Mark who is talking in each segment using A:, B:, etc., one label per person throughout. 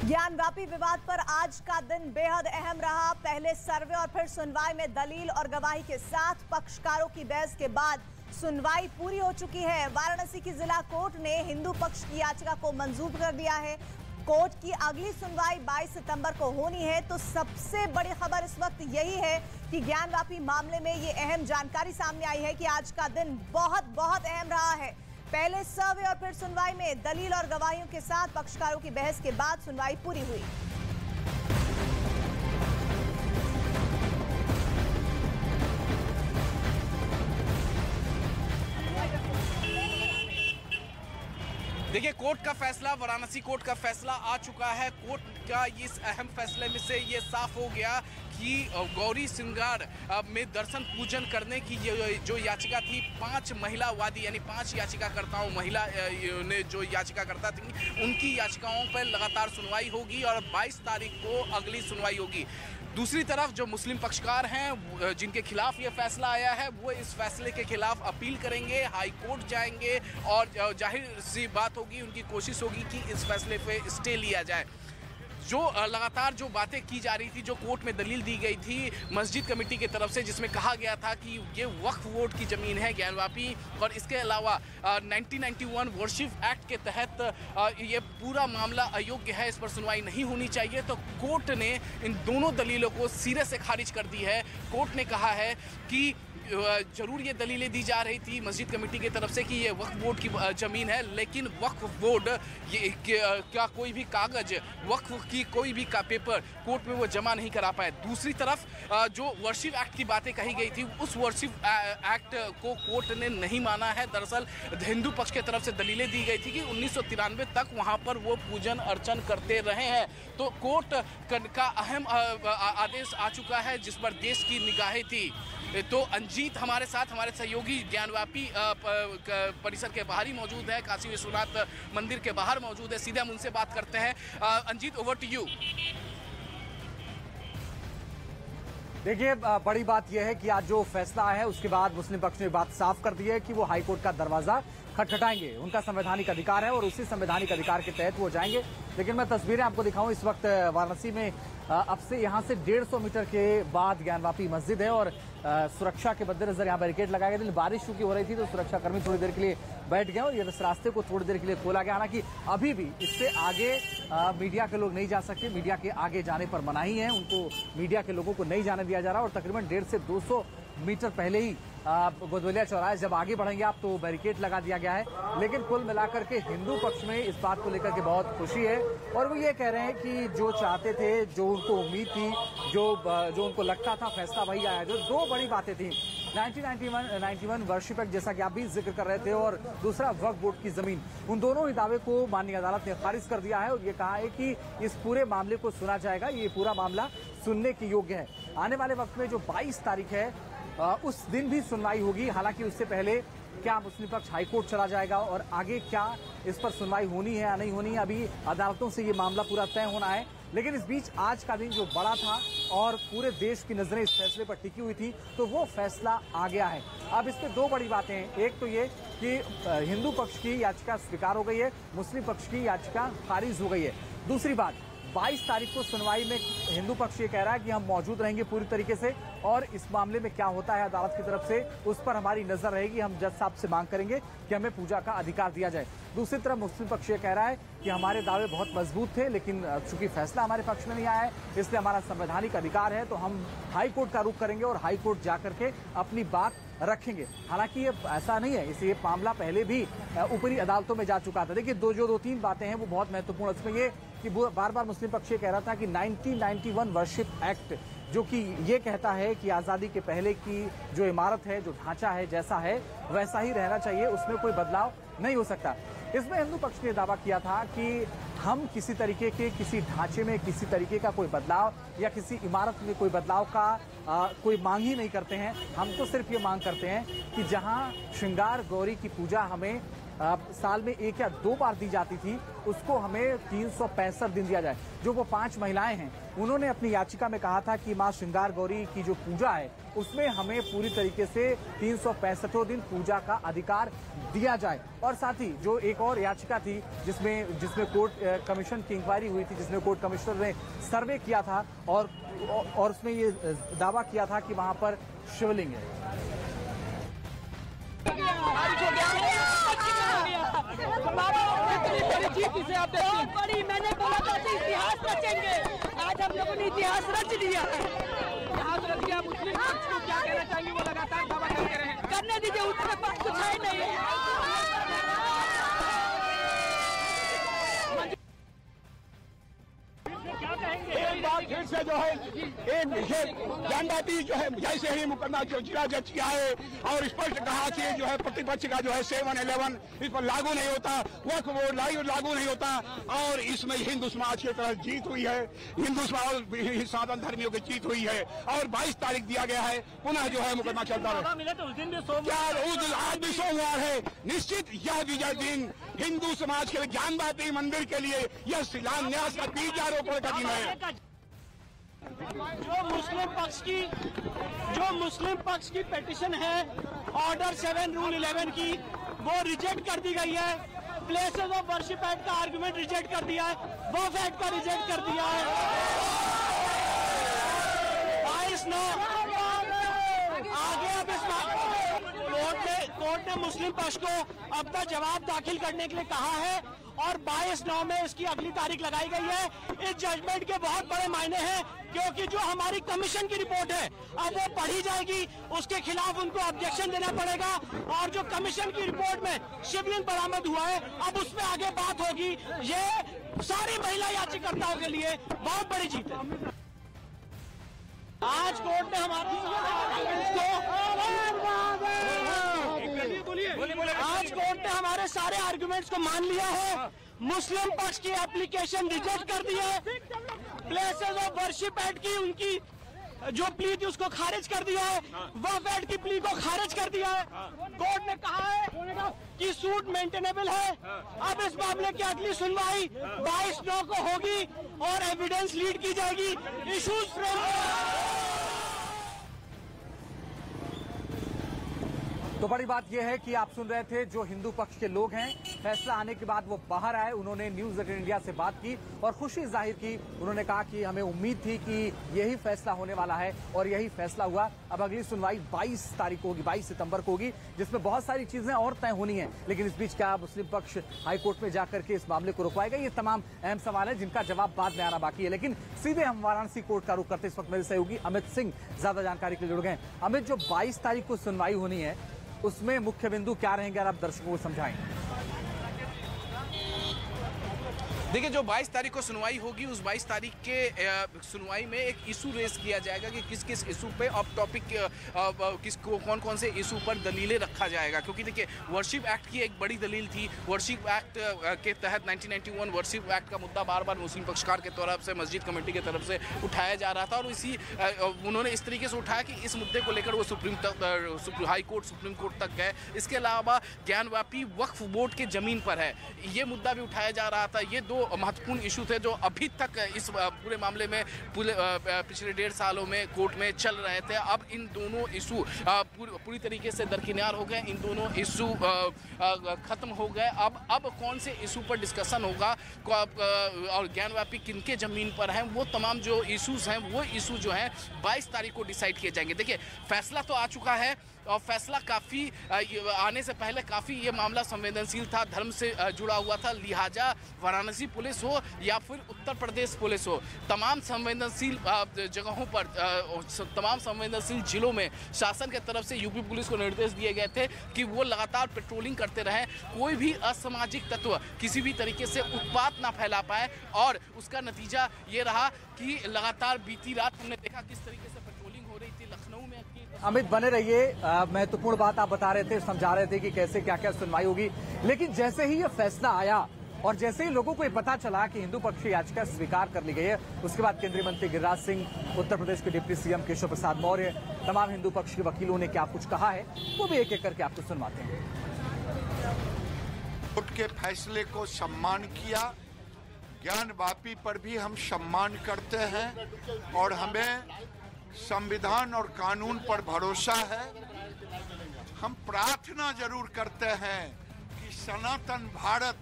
A: ज्ञानवापी विवाद पर आज का दिन बेहद अहम रहा। पहले सर्वे और फिर सुनवाई में दलील और गवाही के साथ पक्षकारों की बहस के बाद सुनवाई पूरी हो चुकी है। वाराणसी की जिला कोर्ट ने हिंदू पक्ष की याचिका को मंजूर कर दिया है। कोर्ट की अगली सुनवाई 22 सितंबर को होनी है। तो सबसे बड़ी खबर इस वक्त यही है कि ज्ञानवापी मामले में ये अहम जानकारी सामने आई है कि आज का दिन बहुत अहम रहा है। पहले सर्वे और फिर सुनवाई में दलील और गवाहियों के साथ पक्षकारों की बहस के बाद सुनवाई पूरी हुई।
B: देखिए, कोर्ट का फैसला, वाराणसी कोर्ट का फैसला आ चुका है। कोर्ट का इस अहम फैसले में से ये साफ हो गया कि गौरी श्रृंगार में दर्शन पूजन करने की जो याचिका थी, 5 महिला वादी यानी 5 याचिकाकर्ताओं महिला ने जो याचिकाकर्ता थी उनकी याचिकाओं पर लगातार सुनवाई होगी और 22 तारीख को अगली सुनवाई होगी। दूसरी तरफ जो मुस्लिम पक्षकार हैं जिनके खिलाफ ये फैसला आया है, वो इस फैसले के खिलाफ अपील करेंगे, हाई कोर्ट जाएंगे और जाहिर सी बात होगी, उनकी कोशिश होगी कि इस फैसले पे स्टे लिया जाए। जो लगातार जो बातें की जा रही थी, जो कोर्ट में दलील दी गई थी मस्जिद कमेटी की तरफ से, जिसमें कहा गया था कि ये वक्फ बोर्ड की ज़मीन है ज्ञानवापी, और इसके अलावा 1991 वर्शिप एक्ट के तहत ये पूरा मामला अयोग्य है, इस पर सुनवाई नहीं होनी चाहिए। तो कोर्ट ने इन दोनों दलीलों को सिरे से खारिज कर दी है। कोर्ट ने कहा है कि जरूर ये दलीलें दी जा रही थी मस्जिद कमेटी की तरफ से कि ये वक्फ बोर्ड की ज़मीन है, लेकिन वक्फ बोर्ड ये क्या कोई भी कागज़, वक्फ की कोई भी का पेपर कोर्ट में वो जमा नहीं करा पाए। दूसरी तरफ जो वर्शिप एक्ट की बातें कही गई थी, उस वर्शिप एक्ट को कोर्ट ने नहीं माना है। दरअसल हिंदू पक्ष की तरफ से दलीलें दी गई थी कि 1993 तक वहाँ पर वो पूजन अर्चन करते रहे हैं। तो कोर्ट का अहम आदेश आ चुका है जिस पर देश की निगाहें थी। तो अंजीत हमारे साथ, हमारे सहयोगी ज्ञानवापी परिसर के बाहर ही मौजूद है, काशी विश्वनाथ मंदिर के बाहर मौजूद है। सीधे हम उनसे बात करते हैं। Anjit, over to you.
C: देखिए, बड़ी बात यह है कि आज जो फैसला आया है उसके बाद मुस्लिम पक्ष ने बात साफ कर दी है कि वो हाईकोर्ट का दरवाजा खटखटाएंगे। उनका संवैधानिक अधिकार है और उसी संवैधानिक अधिकार के तहत वो जाएंगे। लेकिन मैं तस्वीरें आपको दिखाऊं, इस वक्त वाराणसी में अब से यहाँ से 150 मीटर के बाद ज्ञानवापी मस्जिद है और सुरक्षा के मद्देनजर यहाँ बैरिकेड लगाए गए थे। बारिश चूंकि हो रही थी तो सुरक्षाकर्मी थोड़ी देर के लिए बैठ गए और ये रास्ते को थोड़ी देर के लिए खोला गया। हालांकि अभी भी इससे आगे मीडिया के लोग नहीं जा सकते। मीडिया के आगे जाने पर मनाही है, उनको मीडिया के लोगों को नहीं जाने दिया जा रहा और तकरीबन 150 से 200 मीटर पहले ही गोदवलिया चौराहे जब आगे बढ़ेंगे आप तो बैरिकेड लगा दिया गया है। लेकिन कुल मिलाकर के हिंदू पक्ष में इस बात को लेकर के बहुत खुशी है और वो ये कह रहे हैं कि जो चाहते थे, जो उनको उम्मीद थी, जो उनको लगता था, फैसला वही आया। जो दो बड़ी बातें थी, 1991 वर्शिप एक्ट जैसा कि आप भी जिक्र कर रहे थे और दूसरा वक्फ बोर्ड की जमीन, उन दोनों ही दावे को माननीय अदालत ने खारिज कर दिया है और ये कहा है कि इस पूरे मामले को सुना जाएगा। ये पूरा मामला सुनने के योग्य है। आने वाले वक्त में जो 22 तारीख है उस दिन भी सुनवाई होगी। हालांकि उससे पहले क्या मुस्लिम पक्ष हाईकोर्ट चला जाएगा और आगे क्या इस पर सुनवाई होनी है या नहीं होनी है, अभी अदालतों से ये मामला पूरा तय होना है। लेकिन इस बीच आज का दिन जो बड़ा था और पूरे देश की नजरें इस फैसले पर टिकी हुई थी, तो वो फैसला आ गया है। अब इसमें दो बड़ी बातें हैं। एक तो ये कि हिंदू पक्ष की याचिका स्वीकार हो गई है, मुस्लिम पक्ष की याचिका खारिज हो गई है। दूसरी बात, 22 तारीख को सुनवाई में हिंदू पक्ष ये कह रहा है कि हम मौजूद रहेंगे पूरी तरीके से और इस मामले में क्या होता है अदालत की तरफ से उस पर हमारी नजर रहेगी। हम जज साहब से मांग करेंगे कि हमें पूजा का अधिकार दिया जाए। दूसरी तरफ मुस्लिम पक्ष ये कह रहा है कि हमारे दावे बहुत मजबूत थे, लेकिन चूंकि फैसला हमारे पक्ष में नहीं आया है इसलिए हमारा संवैधानिक अधिकार है, तो हम हाई कोर्ट का रुख करेंगे और हाई कोर्ट जाकर के अपनी बात रखेंगे। हालांकि ये ऐसा नहीं है, इसलिए मामला पहले भी ऊपरी अदालतों में जा चुका था। देखिए, दो तीन बातें हैं वो बहुत महत्वपूर्ण। इसमें ये कि बार बार मुस्लिम पक्ष ये कह रहा था कि 1991 वर्शिप एक्ट जो कि ये कहता है कि आज़ादी के पहले की जो इमारत है, जो ढांचा है, जैसा है वैसा ही रहना चाहिए, उसमें कोई बदलाव नहीं हो सकता। इसमें हिंदू पक्ष ने दावा किया था कि हम किसी तरीके के किसी ढांचे में किसी तरीके का कोई बदलाव या किसी इमारत में कोई बदलाव का कोई मांग ही नहीं करते हैं। हम तो सिर्फ ये मांग करते हैं कि जहां श्रृंगार गौरी की पूजा हमें साल में 1 या 2 बार दी जाती थी, उसको हमें 365 दिन दिया जाए। जो वो 5 महिलाएं हैं, उन्होंने अपनी याचिका में कहा था कि मां श्रृंगार गौरी की जो पूजा है उसमें हमें पूरी तरीके से 365 दिन पूजा का अधिकार दिया जाए। और साथ ही जो एक और याचिका थी जिसमें कोर्ट कमीशन की इंक्वायरी हुई थी, जिसमें कोर्ट कमिश्नर ने सर्वे किया था और उसमें ये दावा किया था कि वहां पर शिवलिंग है।
D: बहुत बड़ी, मैंने बोला था इतिहास रचेंगे, आज हम लोगों ने इतिहास रच दिया है। इतिहास रच गया। मुस्लिम पक्ष को क्या कहना चाहेंगे? वो लगातार दावा करते रहे। करने दीजिए, उनके पास कुछ है नहीं।
E: एक बार फिर से जो है ये ज्ञानवापी जो है जैसे ही मुकदमा जो जिला जज किया है और स्पष्ट कहा कि जो है प्रतिपक्ष का जो है 7-11 इस पर लागू नहीं होता, वक्फ बोर्ड लागू नहीं होता और इसमें हिंदू समाज की तरफ जीत हुई है, हिंदू समाज सनातन धर्मियों की जीत हुई है और 22 तारीख दिया गया है, पुनः जो है मुकदमा चलता है। आज भी सोमवार है, निश्चित यह विजय दिन हिंदू समाज के ज्ञानवापी मंदिर के लिए यह शिलान्यास का बीजारोपण का दिन है।
D: जो मुस्लिम पक्ष की पेटिशन है ऑर्डर 7 रूल 11 की, वो रिजेक्ट कर दी गई है। प्लेसेस ऑफ वर्शिप एक्ट का आर्गुमेंट रिजेक्ट कर दिया है, वक्फ एक्ट का रिजेक्ट कर दिया है। 22/9 आगे अब इस कोर्ट ने मुस्लिम पक्ष को अपना जवाब दाखिल करने के लिए कहा है और 22/9 में इसकी अगली तारीख लगाई गई है। इस जजमेंट के बहुत बड़े मायने हैं क्योंकि जो हमारी कमीशन की रिपोर्ट है अब वो पढ़ी जाएगी, उसके खिलाफ उनको ऑब्जेक्शन देना पड़ेगा और जो कमीशन की रिपोर्ट में शिवलिंग बरामद हुआ है अब उस पर आगे बात होगी। ये सारी महिला याचिकाकर्ताओं के लिए बहुत बड़ी जीत है। आज कोर्ट ने हमारे सारे आर्गुमेंट्स को मान लिया है। मुस्लिम पक्ष की एप्लीकेशन रिजेक्ट कर दी है। प्लेसेस ऑफ वर्शिप एक्ट की उनकी जो प्ली थी उसको खारिज कर दिया है, वक्फ एक्ट की प्ली को खारिज कर दिया है। कोर्ट ने कहा है कि सूट मेंटेनेबल है। अब इस मामले की अगली सुनवाई 22/9 को होगी और एविडेंस लीड की जाएगी। इशूज
C: तो बड़ी बात यह है कि आप सुन रहे थे जो हिंदू पक्ष के लोग हैं, फैसला आने के बाद वो बाहर आए, उन्होंने न्यूज 18 इंडिया से बात की और खुशी जाहिर की। उन्होंने कहा कि हमें उम्मीद थी कि यही फैसला होने वाला है और यही फैसला हुआ। अब अगली सुनवाई 22 तारीख को होगी, 22 सितंबर को होगी, जिसमें बहुत सारी चीजें और तय होनी है। लेकिन इस बीच क्या मुस्लिम पक्ष हाईकोर्ट में जाकर के इस मामले को रुकवाएगा? ये तमाम अहम सवाल है जिनका जवाब बाद में आना बाकी है। लेकिन सीधे हम वाराणसी कोर्ट का रुख करते इस वक्त मेरे सहयोगी अमित सिंह ज्यादा जानकारी के लिए जुड़ गए। अमित, जो 22 तारीख को सुनवाई होनी है उसमें मुख्य बिंदु क्या रहेंगे, आप दर्शकों को समझाएं।
B: देखिए, जो 22 तारीख को सुनवाई होगी उस 22 तारीख के सुनवाई में एक इशू रेस किया जाएगा कि किस किस इशू पे अब टॉपिक किसको कौन कौन से इशू पर दलीलें रखा जाएगा। क्योंकि देखिए, वर्शिप एक्ट की एक बड़ी दलील थी। वर्शिप एक्ट के तहत 1991 वर्शिप एक्ट का मुद्दा बार बार मुस्लिम पक्षकार के तरफ से, मस्जिद कमेटी की तरफ से उठाया जा रहा था और इसी उन्होंने इस तरीके से उठाया कि इस मुद्दे को लेकर वो हाई कोर्ट, सुप्रीम कोर्ट तक गए। इसके अलावा ज्ञानवापी वक्फ बोर्ड के जमीन पर है, ये मुद्दा भी उठाया जा रहा था। ये 2 महत्वपूर्ण इशू थे जो अभी तक इस पूरे मामले में पिछले 1.5 सालों में कोर्ट में चल रहे थे। अब इन दोनों इशू पूरी तरीके से दरकिनार हो गए, इन दोनों इशू खत्म हो गए। अब कौन से इशू पर डिस्कशन होगा और ज्ञानवापी किनके जमीन पर हैं, वो तमाम जो इशूज हैं वो इशू जो हैं 22 तारीख को डिसाइड किए जाएंगे। देखिए, फैसला तो आ चुका है और फैसला काफ़ी आने से पहले काफ़ी ये मामला संवेदनशील था, धर्म से जुड़ा हुआ था। लिहाजा वाराणसी पुलिस हो या फिर उत्तर प्रदेश पुलिस हो, तमाम संवेदनशील जगहों पर, तमाम संवेदनशील जिलों में शासन की तरफ से यूपी पुलिस को निर्देश दिए गए थे कि वो लगातार पेट्रोलिंग करते रहें, कोई भी असामाजिक तत्व किसी भी तरीके से उत्पात ना फैला पाए। और उसका नतीजा ये रहा कि लगातार बीती रात हमने देखा किस तरीके से पेट्रोलिंग हो रही थी लखनऊ में।
C: अमित, बने रहिए। महत्वपूर्ण बात आप बता रहे थे, समझा रहे थे कि कैसे क्या क्या सुनवाई होगी। लेकिन जैसे ही ये फैसला आया और जैसे ही लोगों को ये पता चला कि हिंदू पक्ष की याचिका स्वीकार कर ली गई है, उसके बाद केंद्रीय मंत्री गिरिराज सिंह, उत्तर प्रदेश के डिप्टी सीएम केशव प्रसाद मौर्य, तमाम हिंदू पक्ष के वकीलों ने क्या कुछ कहा है वो भी एक एक करके आपको सुनवाते हैं।
F: कोर्ट के फैसले को सम्मान किया। ज्ञानवापी पर भी हम सम्मान करते हैं और हमें संविधान और कानून पर भरोसा है। हम प्रार्थना जरूर करते हैं कि सनातन भारत,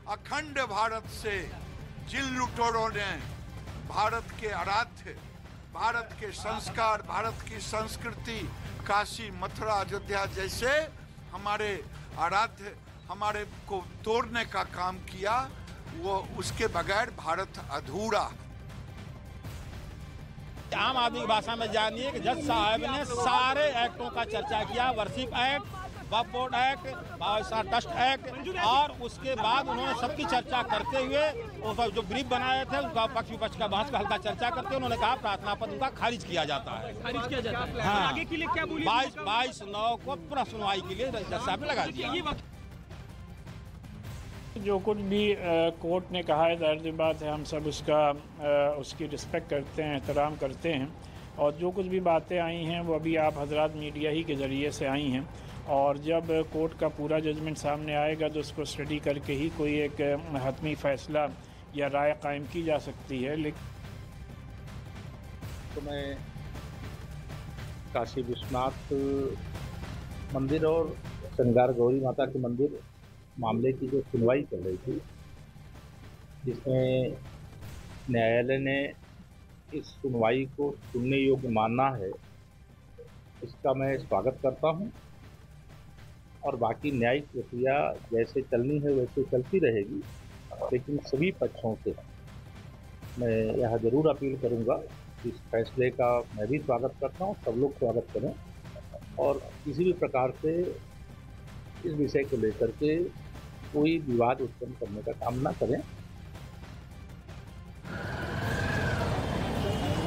F: अखंड भारत से जिन लुटेरों ने भारत के आराध्य, भारत के संस्कार, भारत की संस्कृति, काशी, मथुरा, अयोध्या जैसे हमारे आराध्य, हमारे को तोड़ने का काम किया, वो उसके बगैर भारत अधूरा।
G: आम आदमी की भाषा में जानिए कि जज साहब ने सारे एक्टों का चर्चा किया, वर्शिप एक्ट, वक्फ बोर्ड एक्ट, ट्रस्ट एक्ट, और उसके बाद उन्होंने सबकी चर्चा करते हुए जो ब्रीफ बनाए थे उनका पक्ष विपक्ष का बहस का हल्का चर्चा करते उन्होंने कहा प्रार्थना पत्र उनका खारिज किया जाता है।
D: खारिज किया जाता है।
G: हाँ,
D: आगे के लिए क्या बोलिए?
G: 22/9 को पुनः सुनवाई के लिए जज साहब ने लगा दिया।
H: जो कुछ भी कोर्ट ने कहा है जाहिर सी बात है हम सब उसकी रिस्पेक्ट करते हैं, एहतराम करते हैं, और जो कुछ भी बातें आई हैं वो अभी आप हजरात मीडिया ही के ज़रिए से आई हैं, और जब कोर्ट का पूरा जजमेंट सामने आएगा तो उसको स्टडी करके ही कोई एक हतमी फ़ैसला या राय कायम की जा सकती है। लेकिन
I: तो मैं काशी विश्वनाथ मंदिर और श्रृंगार गौरी माता के मंदिर मामले की जो सुनवाई चल रही थी, जिसमें न्यायालय ने इस सुनवाई को सुनने योग्य मानना है, इसका मैं स्वागत करता हूं, और बाकी न्यायिक प्रक्रिया जैसे चलनी है वैसे चलती रहेगी। लेकिन सभी पक्षों से मैं यह ज़रूर अपील करूंगा कि इस फैसले का मैं भी स्वागत करता हूं, सब लोग स्वागत करें, और किसी भी प्रकार से इस विषय को लेकर के कोई विवाद उत्पन्न करने का काम ना करें।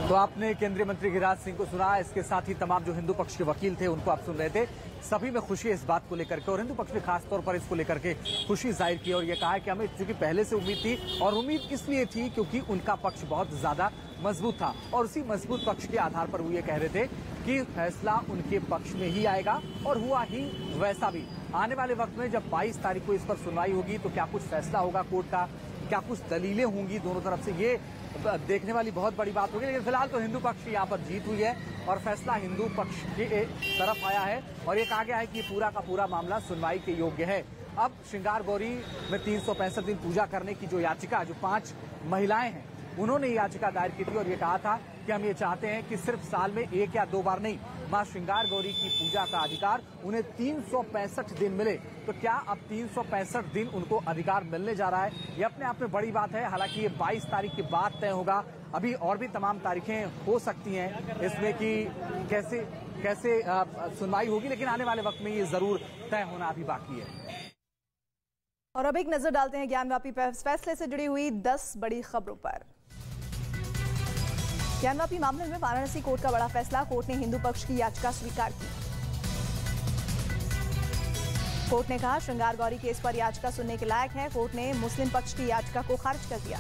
C: तो आपने केंद्रीय मंत्री गिरिराज सिंह को सुना, इसके साथ ही तमाम जो हिंदू पक्ष के वकील थे उनको आप सुन रहे थे। सभी में खुशी है इस बात को लेकर के, और हिंदू पक्ष ने खास तौर पर इसको लेकर के खुशी जाहिर की और ये कहा है कि हमें चूंकि पहले से उम्मीद थी, और उम्मीद इसलिए थी क्योंकि उनका पक्ष बहुत ज्यादा मजबूत था, और उसी मजबूत पक्ष के आधार पर वो ये कह रहे थे कि फैसला उनके पक्ष में ही आएगा, और हुआ ही वैसा भी। आने वाले वक्त में जब 22 तारीख को इस पर सुनवाई होगी तो क्या कुछ फैसला होगा कोर्ट का, क्या कुछ दलीलें होंगी दोनों तरफ से, ये देखने वाली बहुत बड़ी बात होगी। लेकिन फिलहाल तो हिंदू पक्ष की यहाँ पर जीत हुई है और फैसला हिंदू पक्ष की तरफ आया है, और ये कहा गया है कि पूरा का पूरा मामला सुनवाई के योग्य है। अब श्रृंगार गौरी में 365 दिन पूजा करने की जो याचिका, जो 5 महिलाएं हैं उन्होंने याचिका दायर की थी और ये कहा था कि हम ये चाहते हैं कि सिर्फ साल में 1 या 2 बार नहीं, मां श्रृंगार गौरी की पूजा का अधिकार उन्हें 365 दिन मिले। तो क्या अब 365 दिन उनको अधिकार मिलने जा रहा है, ये अपने आप में बड़ी बात है। हालांकि ये 22 तारीख के बाद तय होगा, अभी और भी तमाम तारीखें हो सकती हैं इसमें कि कैसे सुनवाई होगी, लेकिन आने वाले वक्त में ये जरूर तय होना अभी बाकी है।
A: और अब एक नजर डालते हैं ज्ञानवापी फैसले से जुड़ी हुई 10 बड़ी खबरों पर। ज्ञानवापी मामले में वाराणसी कोर्ट का बड़ा फैसला, कोर्ट ने हिंदू पक्ष की याचिका स्वीकार की। कोर्ट ने कहा श्रृंगार गौरी केस पर याचिका सुनने के लायक है। कोर्ट ने मुस्लिम पक्ष की याचिका को खारिज कर दिया।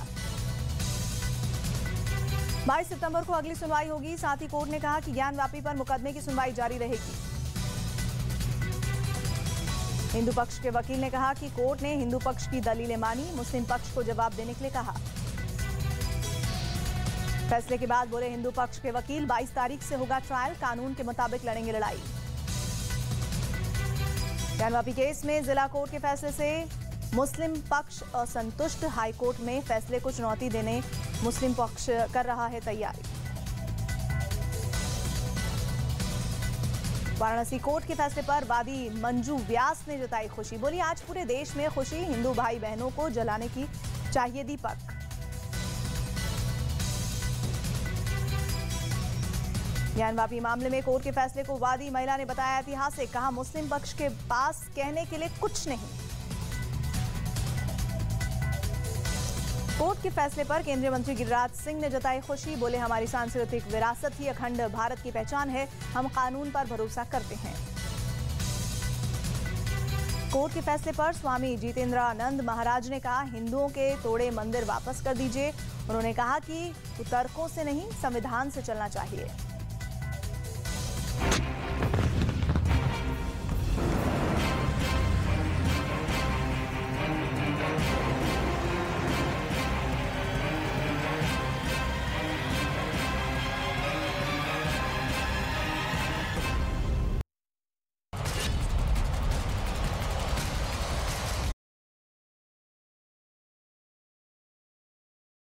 A: 22 सितंबर को अगली सुनवाई होगी। साथ ही कोर्ट ने कहा कि ज्ञानवापी पर मुकदमे की सुनवाई जारी रहेगी। हिंदू पक्ष के वकील ने कहा कि कोर्ट ने हिंदू पक्ष की दलीलें मानी, मुस्लिम पक्ष को जवाब देने के लिए कहा। फैसले के बाद बोले हिंदू पक्ष के वकील, 22 तारीख से होगा ट्रायल, कानून के मुताबिक लड़ेंगे लड़ाई। ज्ञानवापी केस में जिला कोर्ट के फैसले से मुस्लिम पक्ष असंतुष्ट, हाईकोर्ट में फैसले को चुनौती देने मुस्लिम पक्ष कर रहा है तैयारी। वाराणसी कोर्ट के फैसले पर वादी मंजू व्यास ने जताई खुशी, बोली आज पूरे देश में खुशी, हिंदू भाई बहनों को जलाने की चाहिए दीपक। ज्ञानवापी मामले में कोर्ट के फैसले को वादी महिला ने बताया ऐतिहासिक, कहा मुस्लिम पक्ष के पास कहने के लिए कुछ नहीं। कोर्ट के फैसले पर केंद्रीय मंत्री गिरिराज सिंह ने जताई खुशी, बोले हमारी सांस्कृतिक विरासत ही अखंड भारत की पहचान है, हम कानून पर भरोसा करते हैं। कोर्ट के फैसले पर स्वामी जितेंद्रानंद महाराज ने कहा हिंदुओं के तोड़े मंदिर वापस कर दीजिए। उन्होंने कहा कि तर्कों से नहीं, संविधान से चलना चाहिए।